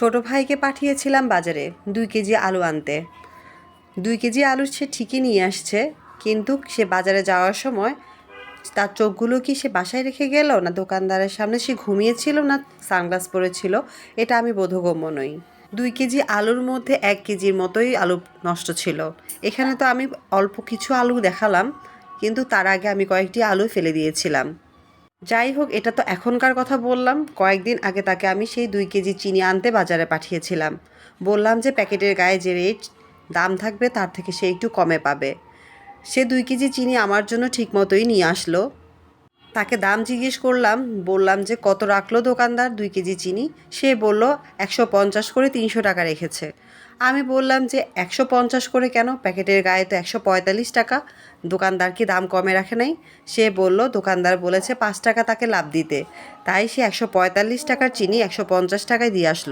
ছোট ভাইকে পাঠিয়েছিলাম বাজারে 2 কেজি আলু আনতে। 2 কেজি আলু সে ঠিকই নিয়ে আসছে, কিন্তু সে বাজারে যাওয়ার সময় তার চোখগুলো কি সে বাসায় রেখে গেল, না দোকানদারের সামনে সে ঘুমিয়েছিল, না সানগ্লাস পরেছিল, এটা আমি বোধগম্য নই। 2 কেজি আলুর মধ্যে 1 কেজির মতোই আলু নষ্ট ছিল। এখানে তো আমি অল্প কিছু আলু দেখালাম, কিন্তু তার আগে আমি কয়েকটি আলু ফেলে দিয়েছিলাম। যাই হোক, এটা তো এখনকার কথা বললাম। কয়েকদিন আগে তাকে আমি সেই 2 কেজি চিনি আনতে বাজারে পাঠিয়েছিলাম। বললাম যে প্যাকেটের গায়ে যে রেট দাম থাকবে তার থেকে সে একটু কমে পাবে। সে 2 কেজি চিনি আমার জন্য ঠিক মতোই নিয়ে আসলো। তাকে দাম জিজ্ঞেস করলাম, বললাম যে কত রাখলো দোকানদার 2 কেজি চিনি। সে বলল 150 করে 300 টাকা রেখেছে। আমি বললাম যে 150 করে কেন, প্যাকেটের গায়ে তো 145 টাকা, দোকানদার কি দাম কমে রাখে নাই? সে বলল দোকানদার বলেছে 5 টাকা তাকে লাভ দিতে, তাই সে 145 টাকার চিনি 150 টাকায় দিয়ে আসলো।